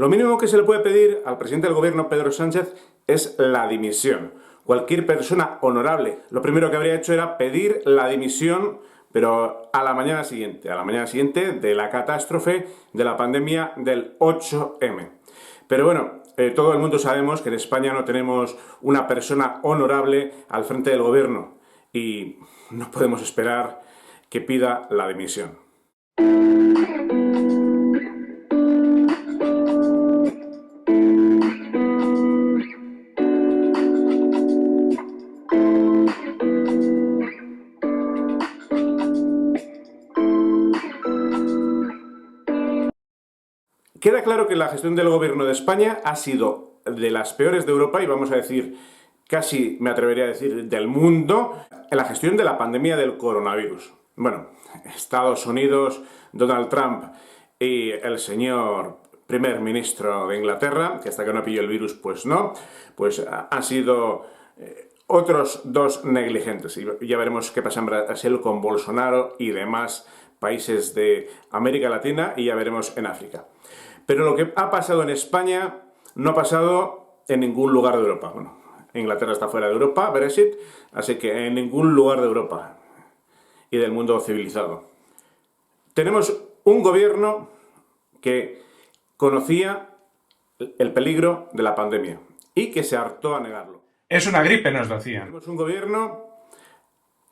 Lo mínimo que se le puede pedir al presidente del gobierno, Pedro Sánchez, es la dimisión. Cualquier persona honorable, lo primero que habría hecho era pedir la dimisión, pero a la mañana siguiente de la catástrofe de la pandemia del 8M. Pero bueno, todo el mundo sabemos que en España no tenemos una persona honorable al frente del gobierno y no podemos esperar que pida la dimisión. Queda claro que la gestión del gobierno de España ha sido de las peores de Europa y vamos a decir, casi me atrevería a decir, del mundo, en la gestión de la pandemia del coronavirus. Bueno, Estados Unidos, Donald Trump y el señor primer ministro de Inglaterra, que hasta que no pilló el virus, pues no, pues han sido otros dos negligentes. Y ya veremos qué pasa en Brasil con Bolsonaro y demás países de América Latina y ya veremos en África. Pero lo que ha pasado en España no ha pasado en ningún lugar de Europa. Bueno, Inglaterra está fuera de Europa, Brexit, así que en ningún lugar de Europa y del mundo civilizado. Tenemos un gobierno que conocía el peligro de la pandemia y que se hartó a negarlo. Es una gripe, nos decían. Tenemos un gobierno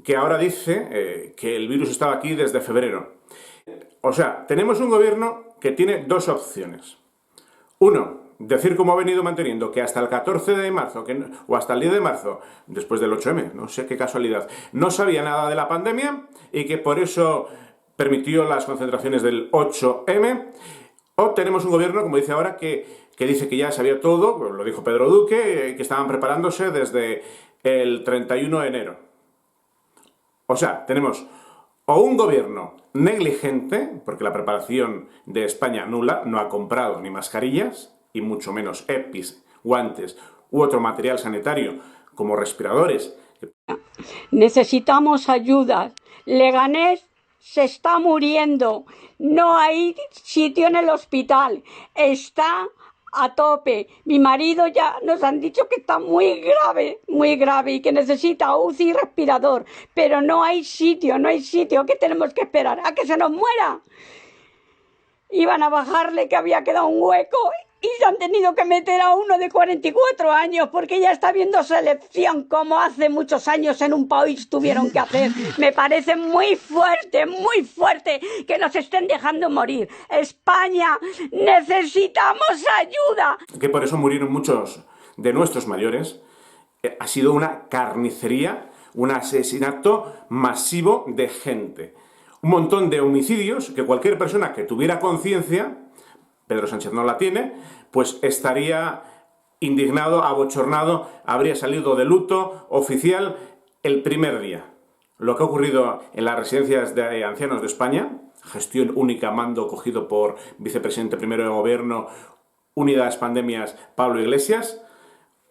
que ahora dice que el virus estaba aquí desde febrero. O sea, tenemos un gobierno que tiene dos opciones. Uno, decir como ha venido manteniendo que hasta el 14 de marzo o hasta el 10 de marzo, después del 8M, no sé qué casualidad, no sabía nada de la pandemia y que por eso permitió las concentraciones del 8M. O tenemos un gobierno, como dice ahora, que dice que ya sabía todo, lo dijo Pedro Duque, que estaban preparándose desde el 31 de enero. O sea, tenemos o un gobierno negligente, porque la preparación de España nula, no ha comprado ni mascarillas, y mucho menos EPIs, guantes u otro material sanitario, como respiradores. Necesitamos ayuda. Leganés se está muriendo. No hay sitio en el hospital. Está a tope. Mi marido ya nos han dicho que está muy grave y que necesita UCI y respirador, pero no hay sitio. ¿Qué tenemos que esperar? ¿A que se nos muera? Iban a bajarle que había quedado un hueco y se han tenido que meter a uno de 44 años porque ya está viendo selección como hace muchos años en un país tuvieron que hacer. Me parece muy fuerte que nos estén dejando morir. España, necesitamos ayuda. Que por eso murieron muchos de nuestros mayores. Ha sido una carnicería, un asesinato masivo de gente. Un montón de homicidios que cualquier persona que tuviera conciencia, Pedro Sánchez no la tiene, pues estaría indignado, abochornado, habría salido de luto oficial el primer día. Lo que ha ocurrido en las residencias de ancianos de España, gestión única, mando cogido por vicepresidente primero de gobierno, Unidas Pandemias, Pablo Iglesias,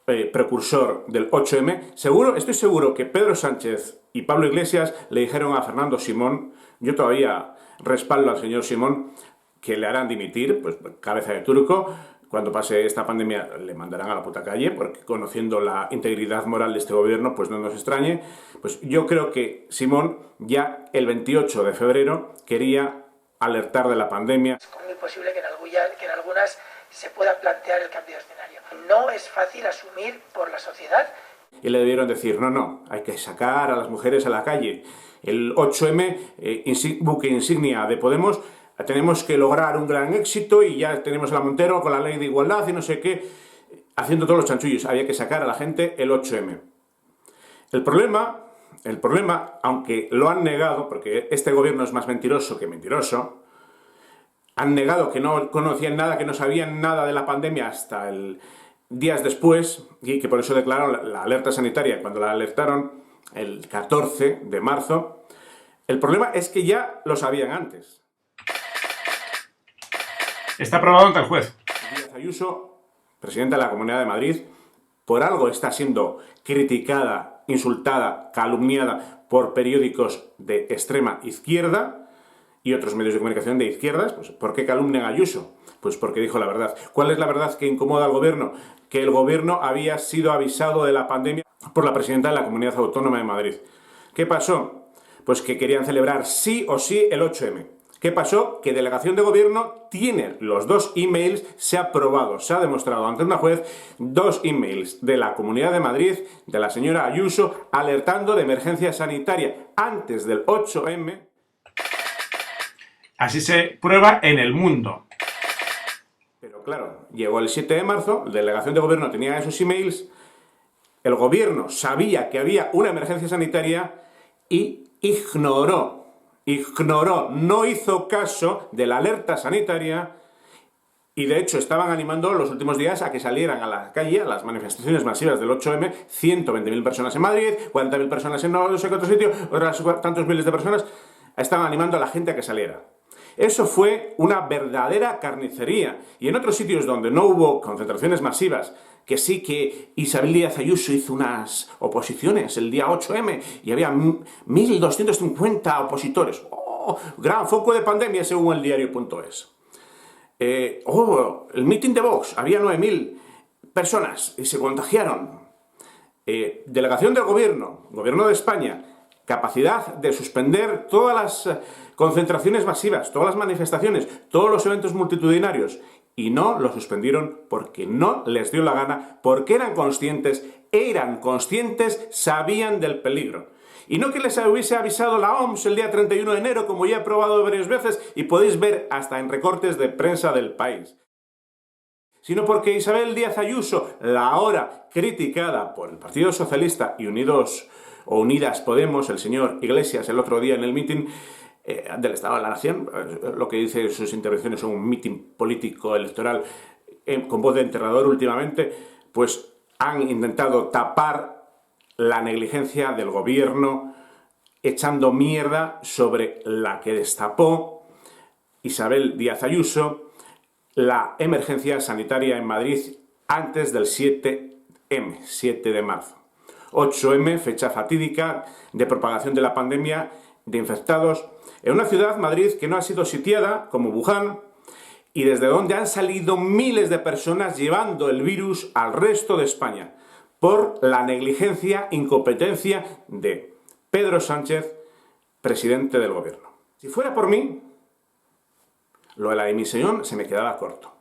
precursor del 8M, estoy seguro que Pedro Sánchez y Pablo Iglesias le dijeron a Fernando Simón, yo todavía respaldo al señor Simón, que le harán dimitir, pues cabeza de turco, cuando pase esta pandemia le mandarán a la puta calle, porque conociendo la integridad moral de este gobierno, pues no nos extrañe. Pues yo creo que Simón ya el 28 de febrero quería alertar de la pandemia. Es muy posible que en algunas se pueda plantear el cambio de escenario. No es fácil asumir por la sociedad. Y le debieron decir, no, hay que sacar a las mujeres a la calle. El 8M, buque insignia de Podemos, tenemos que lograr un gran éxito y ya tenemos a la Montero con la ley de igualdad y no sé qué, haciendo todos los chanchullos. Había que sacar a la gente el 8M. El problema, aunque lo han negado, porque este gobierno es más mentiroso que mentiroso, han negado que no conocían nada, que no sabían nada de la pandemia hasta días después, y que por eso declararon la alerta sanitaria cuando la alertaron el 14 de marzo. El problema es que ya lo sabían antes. Está aprobado ante el juez. Díaz Ayuso, presidenta de la Comunidad de Madrid, por algo está siendo criticada, insultada, calumniada por periódicos de extrema izquierda y otros medios de comunicación de izquierdas, pues ¿por qué calumnian a Ayuso? Pues porque dijo la verdad. ¿Cuál es la verdad que incomoda al gobierno? Que el gobierno había sido avisado de la pandemia por la presidenta de la Comunidad Autónoma de Madrid. ¿Qué pasó? Pues que querían celebrar sí o sí el 8M. ¿Qué pasó? Que Delegación de Gobierno tiene los 2 emails, se ha probado, se ha demostrado ante una juez, 2 emails de la Comunidad de Madrid, de la señora Ayuso, alertando de emergencia sanitaria antes del 8M. Así se prueba en el mundo. Pero claro, llegó el 7 de marzo, la Delegación de Gobierno tenía esos emails, el Gobierno sabía que había una emergencia sanitaria y ignoró, no hizo caso de la alerta sanitaria y de hecho estaban animando los últimos días a que salieran a la calle, a las manifestaciones masivas del 8M, 120.000 personas en Madrid, 40.000 personas en no sé qué otro sitio, otras tantos miles de personas, estaban animando a la gente a que saliera. Eso fue una verdadera carnicería. Y en otros sitios donde no hubo concentraciones masivas, que sí que Isabel Díaz Ayuso hizo unas oposiciones el día 8M y había 1.250 opositores. ¡Oh! Gran foco de pandemia según el diario.es. El mitin de Vox, había 9.000 personas y se contagiaron. Delegación del Gobierno, Gobierno de España, capacidad de suspender todas las concentraciones masivas, todas las manifestaciones, todos los eventos multitudinarios. Y no lo suspendieron porque no les dio la gana, porque eran conscientes, sabían del peligro. Y no que les hubiese avisado la OMS el día 31 de enero, como ya he probado varias veces, y podéis ver hasta en recortes de prensa del país. Sino porque Isabel Díaz Ayuso, la ahora criticada por el Partido Socialista y Unidas Podemos, el señor Iglesias el otro día en el mitin del Estado de la Nación, lo que dice sus intervenciones son un mitin político electoral con voz de enterrador últimamente, pues han intentado tapar la negligencia del gobierno echando mierda sobre la que destapó Isabel Díaz Ayuso la emergencia sanitaria en Madrid antes del 7M, 7 de marzo. 8M, fecha fatídica de propagación de la pandemia de infectados en una ciudad, Madrid, que no ha sido sitiada como Wuhan y desde donde han salido miles de personas llevando el virus al resto de España por la negligencia, incompetencia de Pedro Sánchez, presidente del gobierno. Si fuera por mí, lo de la dimisión se me quedaba corto.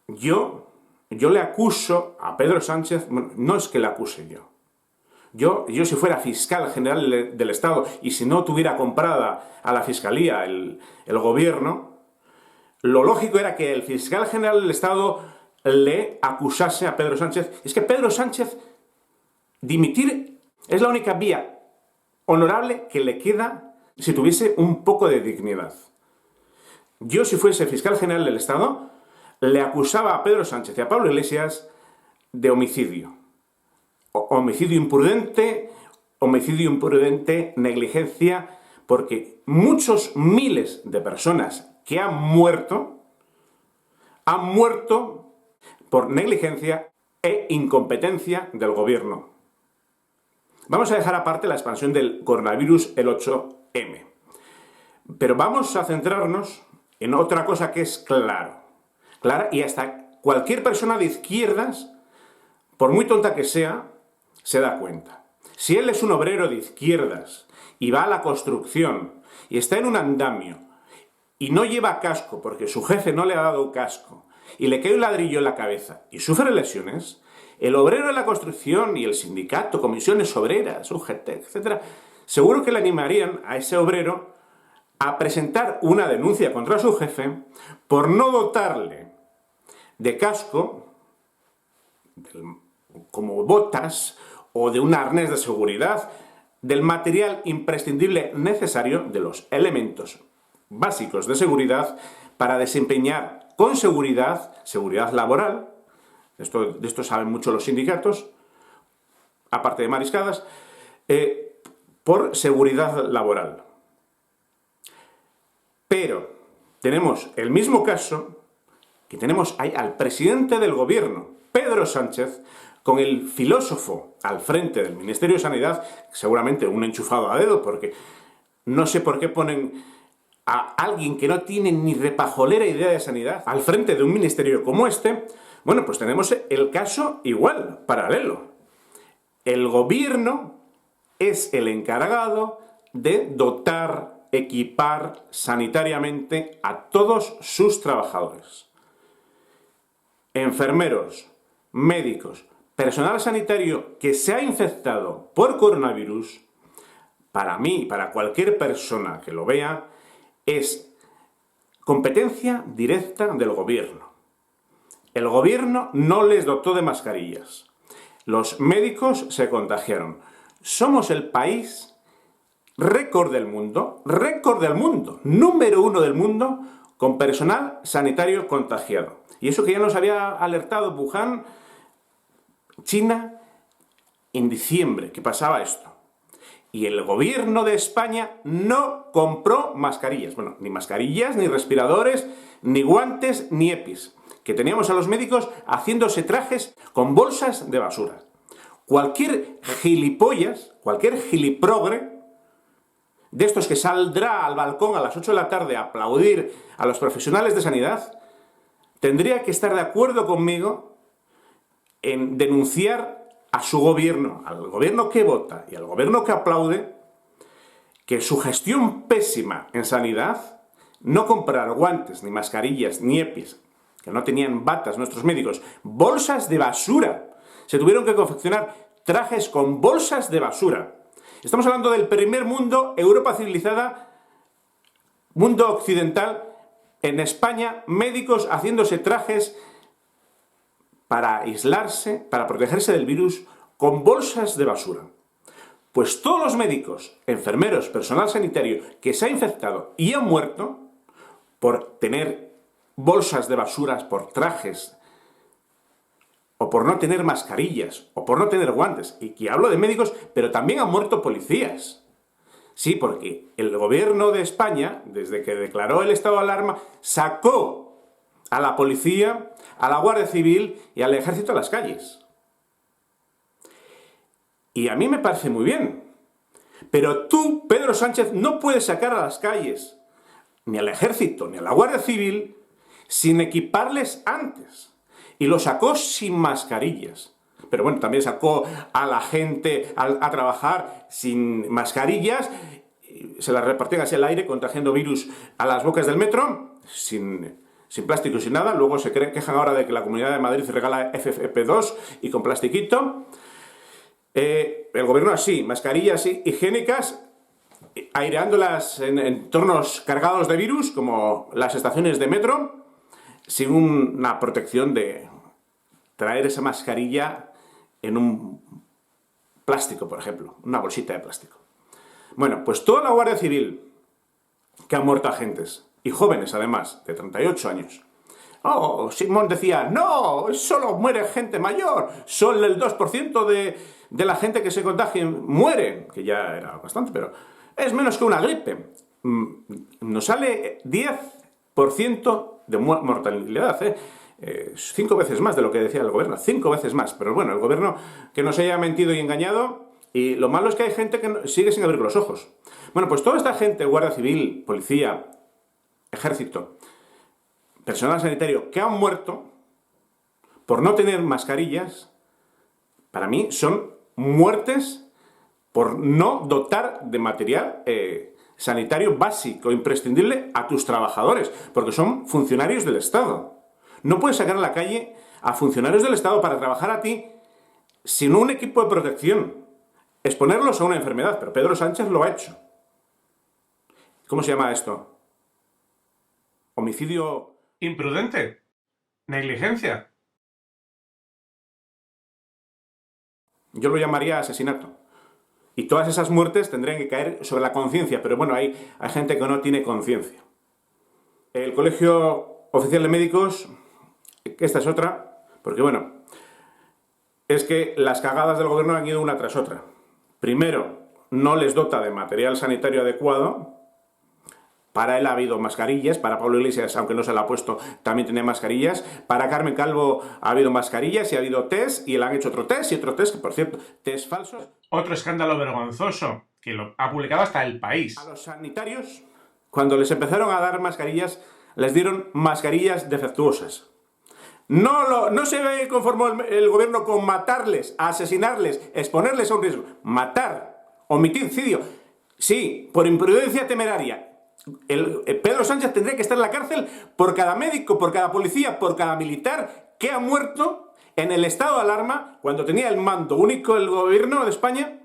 Yo le acuso a Pedro Sánchez, no es que le acuse yo si fuera fiscal general del Estado y si no tuviera comprada a la Fiscalía el gobierno, lo lógico era que el fiscal general del Estado le acusase a Pedro Sánchez. Es que Pedro Sánchez, dimitir es la única vía honorable que le queda si tuviese un poco de dignidad. Yo, si fuese fiscal general del Estado, le acusaba a Pedro Sánchez y a Pablo Iglesias de homicidio. Homicidio imprudente, negligencia, porque muchos miles de personas que han muerto por negligencia e incompetencia del gobierno. Vamos a dejar aparte la expansión del coronavirus, el 8M. Pero vamos a centrarnos en otra cosa que es clara, y hasta cualquier persona de izquierdas, por muy tonta que sea, se da cuenta. Si él es un obrero de izquierdas y va a la construcción y está en un andamio y no lleva casco porque su jefe no le ha dado casco y le cae un ladrillo en la cabeza y sufre lesiones, el obrero de la construcción y el sindicato, comisiones obreras, UGT, etc., seguro que le animarían a ese obrero a presentar una denuncia contra su jefe por no dotarle de casco, como botas o de un arnés de seguridad, del material imprescindible necesario, de los elementos básicos de seguridad para desempeñar con seguridad laboral, de esto saben mucho los sindicatos, aparte de mariscadas, por seguridad laboral. Pero tenemos el mismo caso que tenemos ahí al presidente del gobierno, Pedro Sánchez, con el filósofo al frente del Ministerio de Sanidad, seguramente un enchufado a dedo, porque no sé por qué ponen a alguien que no tiene ni repajolera idea de sanidad al frente de un ministerio como este, bueno, pues tenemos el caso igual, paralelo. El gobierno es el encargado de dotar, equipar sanitariamente a todos sus trabajadores. Enfermeros, médicos, personal sanitario que se ha infectado por coronavirus, para mí, para cualquier persona que lo vea, es competencia directa del gobierno. El gobierno no les dotó de mascarillas. Los médicos se contagiaron. Somos el país récord del mundo, número 1 del mundo, con personal sanitario contagiado. Y eso que ya nos había alertado Wuhan, China, en diciembre, que pasaba esto. Y el gobierno de España no compró mascarillas. Bueno, ni mascarillas, ni respiradores, ni guantes, ni EPIs. Que teníamos a los médicos haciéndose trajes con bolsas de basura. Cualquier gilipollas, cualquier giliprogre, de estos que saldrá al balcón a las 8 de la tarde a aplaudir a los profesionales de sanidad, tendría que estar de acuerdo conmigo en denunciar a su gobierno, al gobierno que vota y al gobierno que aplaude, que su gestión pésima en sanidad, no comprar guantes, ni mascarillas, ni EPIs, que no tenían batas nuestros médicos, bolsas de basura. Se tuvieron que confeccionar trajes con bolsas de basura. Estamos hablando del primer mundo, Europa civilizada, mundo occidental. En España, médicos haciéndose trajes para aislarse, para protegerse del virus, con bolsas de basura. Pues todos los médicos, enfermeros, personal sanitario que se ha infectado y ha muerto por tener bolsas de basuras, por trajes, o por no tener mascarillas, o por no tener guantes, y que hablo de médicos, pero también han muerto policías. Sí, porque el gobierno de España, desde que declaró el estado de alarma, sacó a la policía, a la Guardia Civil y al Ejército a las calles. Y a mí me parece muy bien. Pero tú, Pedro Sánchez, no puedes sacar a las calles ni al Ejército ni a la Guardia Civil sin equiparles antes. Y lo sacó sin mascarillas. Pero bueno, también sacó a la gente a trabajar sin mascarillas, se las repartían así al aire, contagiando virus a las bocas del metro, sin plástico y sin nada. Luego se quejan ahora de que la Comunidad de Madrid regala FFP2 y con plastiquito. El gobierno así, mascarillas higiénicas, aireándolas en entornos cargados de virus, como las estaciones de metro, sin una protección de traer esa mascarilla en un plástico, por ejemplo, una bolsita de plástico. Bueno, pues toda la Guardia Civil, que ha muerto agentes, y jóvenes además, de 38 años. Oh, Simón decía, no, solo muere gente mayor, solo el 2% de la gente que se contagie muere, que ya era bastante, pero es menos que una gripe. Nos sale 10% de mortalidad, 5 veces más de lo que decía el gobierno, 5 veces más. Pero bueno, el gobierno que nos haya mentido y engañado, y lo malo es que hay gente que sigue sin abrir los ojos. Bueno, pues toda esta gente, Guardia Civil, Policía, Ejército, personal sanitario, que han muerto por no tener mascarillas, para mí son muertes por no dotar de material sanitario básico, imprescindible a tus trabajadores, porque son funcionarios del Estado. No puedes sacar a la calle a funcionarios del Estado para trabajar a ti sin un equipo de protección, exponerlos a una enfermedad, pero Pedro Sánchez lo ha hecho. ¿Cómo se llama esto? Homicidio... Imprudente. Negligencia. Yo lo llamaría asesinato. Y todas esas muertes tendrían que caer sobre la conciencia, pero bueno, hay gente que no tiene conciencia. El Colegio Oficial de Médicos, esta es otra, porque bueno, es que las cagadas del gobierno han ido una tras otra. Primero, no les dota de material sanitario adecuado. Para él ha habido mascarillas, para Pablo Iglesias, aunque no se la ha puesto, también tenía mascarillas. Para Carmen Calvo ha habido mascarillas y ha habido test, y le han hecho otro test y otro test, que por cierto, test falsos. Otro escándalo vergonzoso, que lo ha publicado hasta El País. A los sanitarios cuando les empezaron a dar mascarillas, les dieron mascarillas defectuosas. No se conformó el gobierno con matarles, asesinarles, exponerles a un riesgo. Matar, homicidio. Sí, por imprudencia temeraria. Pedro Sánchez tendría que estar en la cárcel por cada médico, por cada policía, por cada militar que ha muerto en el estado de alarma cuando tenía el mando único el gobierno de España.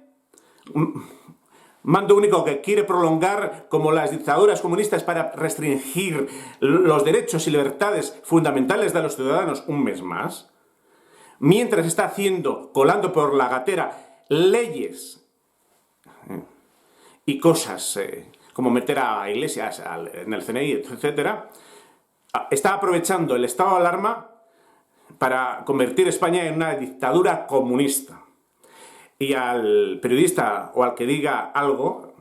Mando único que quiere prolongar como las dictaduras comunistas para restringir los derechos y libertades fundamentales de los ciudadanos un mes más, mientras está colando por la gatera leyes y cosas como meter a iglesias en el CNI, etcétera, está aprovechando el estado de alarma para convertir España en una dictadura comunista. Y al periodista o al que diga algo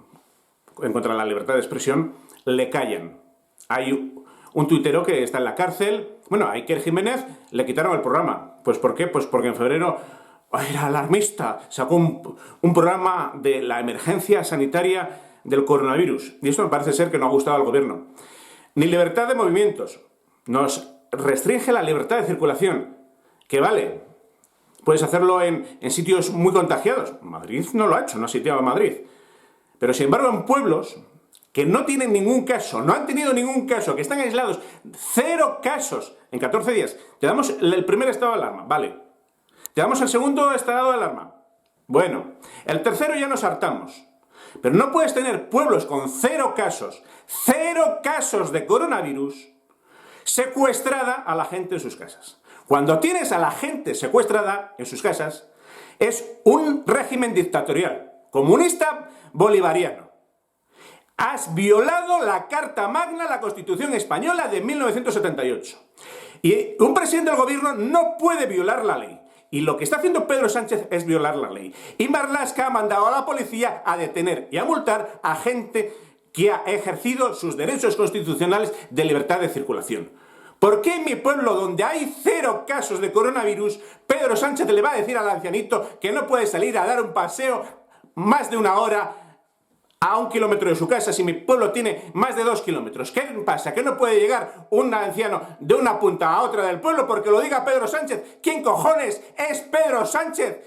en contra de la libertad de expresión, le callan. Hay un tuitero que está en la cárcel. Bueno, a Iker Jiménez le quitaron el programa. ¿Pues por qué? Pues porque en febrero era alarmista. Sacó un programa de la emergencia sanitaria del coronavirus. Y esto me parece ser que no ha gustado al gobierno. Ni libertad de movimientos. Nos restringe la libertad de circulación. Que vale. Puedes hacerlo en sitios muy contagiados. Madrid no lo ha hecho, no ha sitiado a Madrid. Pero sin embargo en pueblos que no tienen ningún caso, no han tenido ningún caso, que están aislados, 0 casos en 14 días. Te damos el primer estado de alarma, vale. Te damos el segundo estado de alarma. Bueno, el tercero ya nos hartamos. Pero no puedes tener pueblos con 0 casos de coronavirus, secuestrada a la gente en sus casas. Cuando tienes a la gente secuestrada en sus casas, es un régimen dictatorial, comunista bolivariano. Has violado la Carta Magna, la Constitución Española de 1978. Y un presidente del gobierno no puede violar la ley. Y lo que está haciendo Pedro Sánchez es violar la ley. Y Marlaska ha mandado a la policía a detener y a multar a gente que ha ejercido sus derechos constitucionales de libertad de circulación. ¿Por qué en mi pueblo, donde hay 0 casos de coronavirus, Pedro Sánchez le va a decir al ancianito que no puede salir a dar un paseo más de 1 hora a 1 kilómetro de su casa si mi pueblo tiene más de 2 kilómetros? ¿Qué pasa? ¿Que no puede llegar un anciano de una punta a otra del pueblo porque lo diga Pedro Sánchez? ¿Quién cojones es Pedro Sánchez?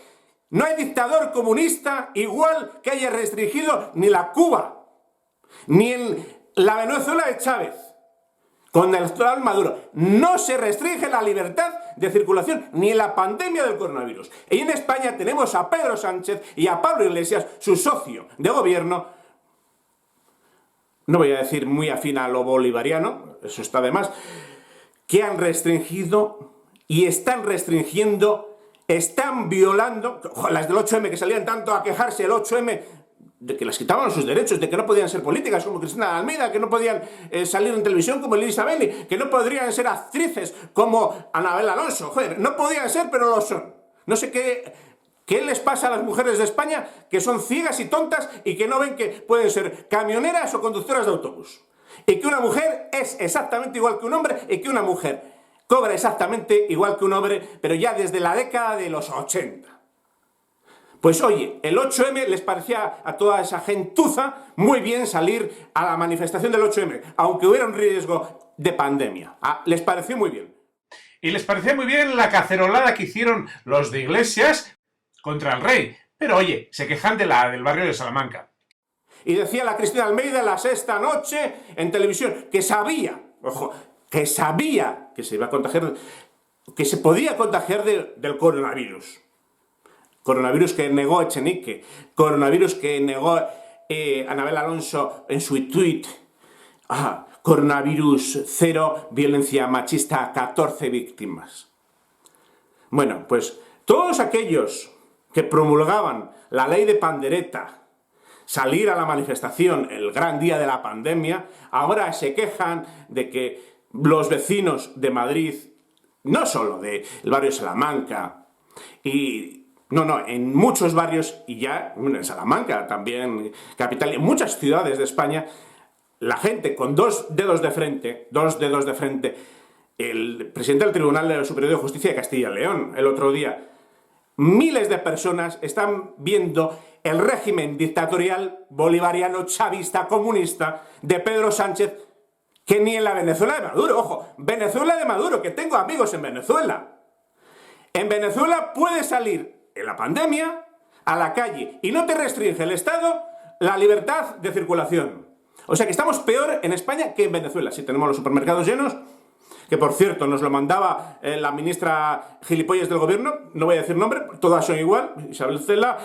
No hay dictador comunista igual que haya restringido ni la Cuba, ni la Venezuela de Chávez. Con el actual Maduro no se restringe la libertad de circulación ni en la pandemia del coronavirus. Y en España tenemos a Pedro Sánchez y a Pablo Iglesias, su socio de gobierno, no voy a decir muy afín a lo bolivariano, eso está de más, que han restringido y están restringiendo, están violando, las del 8M que salían tanto a quejarse el 8M, de que les quitaban sus derechos, de que no podían ser políticas como Cristina Almeida, que no podían salir en televisión como Elisa Belli, que no podrían ser actrices como Anabel Alonso. Joder, no podían ser, pero lo son. No sé qué les pasa a las mujeres de España, que son ciegas y tontas y que no ven que pueden ser camioneras o conductoras de autobús. Y que una mujer es exactamente igual que un hombre y que una mujer cobra exactamente igual que un hombre, pero ya desde la década de los 80. Pues oye, el 8M les parecía a toda esa gentuza muy bien salir a la manifestación del 8M, aunque hubiera un riesgo de pandemia. Les pareció muy bien. Y les parecía muy bien la cacerolada que hicieron los de Iglesias contra el rey. Pero oye, se quejan de la del barrio de Salamanca. Y decía la Cristina Almeida la sexta noche en televisión que sabía, ojo, que sabía que se iba a contagiar, que se podía contagiar del coronavirus. Coronavirus que negó Echenique, coronavirus que negó Anabel Alonso en su tuit. Coronavirus 0, violencia machista, 14 víctimas. Bueno, pues todos aquellos que promulgaban la ley de pandereta, salir a la manifestación el gran día de la pandemia, ahora se quejan de que los vecinos de Madrid, no solo del barrio Salamanca, en muchos barrios, y ya en Salamanca también, capital, en muchas ciudades de España, la gente con 2 dedos de frente, el presidente del Tribunal Superior de Justicia de Castilla y León, el otro día, miles de personas están viendo el régimen dictatorial bolivariano chavista comunista de Pedro Sánchez, que ni en la Venezuela de Maduro, ojo, Venezuela de Maduro, que tengo amigos en Venezuela. En Venezuela puedes salir en la pandemia a la calle y no te restringe el Estado la libertad de circulación. O sea que estamos peor en España que en Venezuela. Si tenemos los supermercados llenos, que por cierto nos lo mandaba la ministra gilipollas del gobierno, no voy a decir nombre, todas son igual, Isabel Cela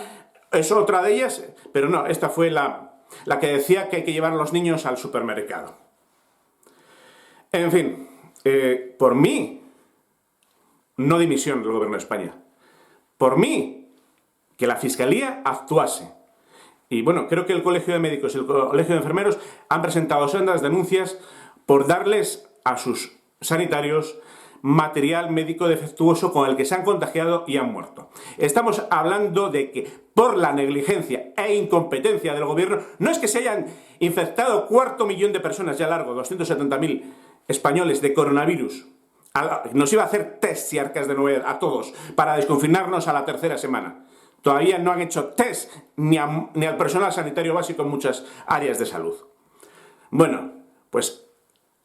es otra de ellas, pero no, esta fue la que decía que hay que llevar a los niños al supermercado. En fin, por mí, no dimisión del gobierno de España, por mí, que la Fiscalía actuase. Y bueno, creo que el Colegio de Médicos y el Colegio de Enfermeros han presentado sendas denuncias por darles a sus sanitarios material médico defectuoso con el que se han contagiado y han muerto. Estamos hablando de que por la negligencia e incompetencia del gobierno, no es que se hayan infectado 250.000 de personas ya largo, 270.000 españoles de coronavirus. Nos iba a hacer test y arcas de Noé a todos para desconfinarnos a la tercera semana. Todavía no han hecho test ni al personal sanitario básico en muchas áreas de salud. Bueno, pues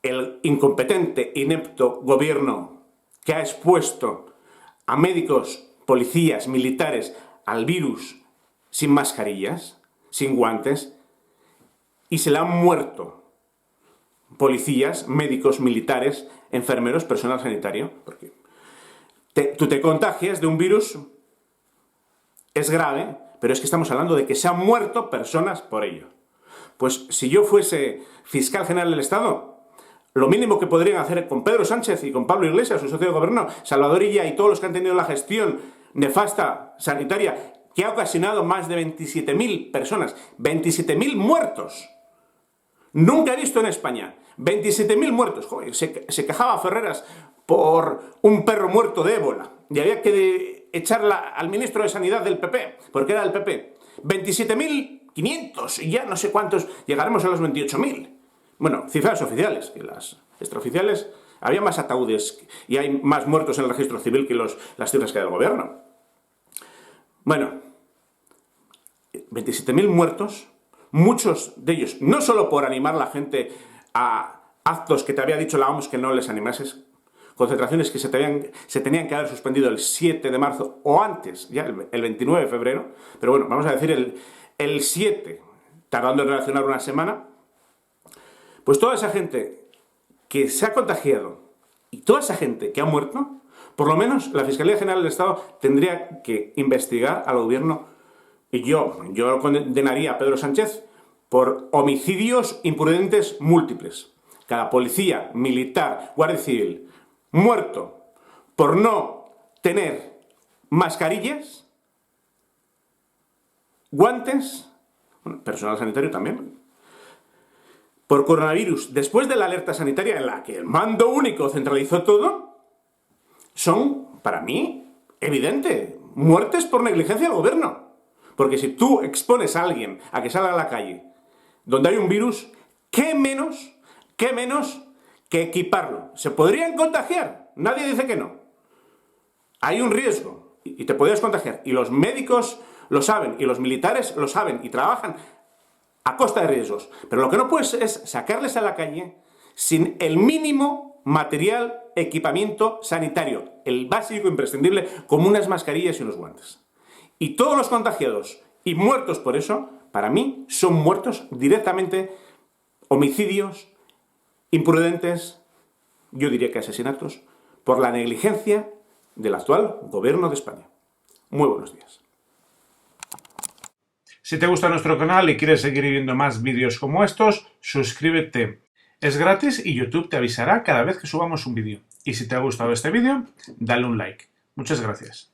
el incompetente, inepto gobierno que ha expuesto a médicos, policías, militares al virus sin mascarillas, sin guantes, y se le han muerto policías, médicos, militares, enfermeros, personal sanitario, porque tú te contagias de un virus, es grave, pero es que estamos hablando de que se han muerto personas por ello. Pues si yo fuese fiscal general del Estado, lo mínimo que podrían hacer con Pedro Sánchez y con Pablo Iglesias, su socio de gobierno, Salvador Illa y todos los que han tenido la gestión nefasta sanitaria que ha ocasionado más de 27.000 personas, 27.000 muertos. Nunca he visto en España 27.000 muertos. Joder, se quejaba Ferreras por un perro muerto de ébola y había que echarla al ministro de Sanidad del PP, porque era del PP. 27.500 y ya no sé cuántos, llegaremos a los 28.000. Bueno, cifras oficiales, que las extraoficiales, había más ataúdes y hay más muertos en el registro civil que las cifras que da el gobierno. Bueno, 27.000 muertos, muchos de ellos, no solo por animar a la gente a actos que te había dicho la OMS que no les animases, concentraciones que se tenían que haber suspendido el 7 de marzo o antes, ya el 29 de febrero, pero bueno, vamos a decir el 7, tardando en relacionar una semana. Pues toda esa gente que se ha contagiado y toda esa gente que ha muerto, por lo menos la Fiscalía General del Estado tendría que investigar al gobierno, y yo condenaría a Pedro Sánchez por homicidios imprudentes múltiples. Cada policía, militar, guardia civil muerto por no tener mascarillas, guantes, bueno, personal sanitario también, por coronavirus, después de la alerta sanitaria en la que el mando único centralizó todo, son, para mí, evidente, muertes por negligencia del gobierno. Porque si tú expones a alguien a que salga a la calle donde hay un virus, ¿qué menos que equiparlo? ¿Se podrían contagiar? Nadie dice que no. Hay un riesgo y te podrías contagiar. Y los médicos lo saben, y los militares lo saben, y trabajan a costa de riesgos. Pero lo que no puedes es sacarles a la calle sin el mínimo material, equipamiento sanitario, el básico imprescindible, como unas mascarillas y unos guantes. Y todos los contagiados y muertos por eso, para mí, son muertos directamente, homicidios, imprudentes, yo diría que asesinatos, por la negligencia del actual gobierno de España. Muy buenos días. Si te gusta nuestro canal y quieres seguir viendo más vídeos como estos, suscríbete. Es gratis y YouTube te avisará cada vez que subamos un vídeo. Y si te ha gustado este vídeo, dale un like. Muchas gracias.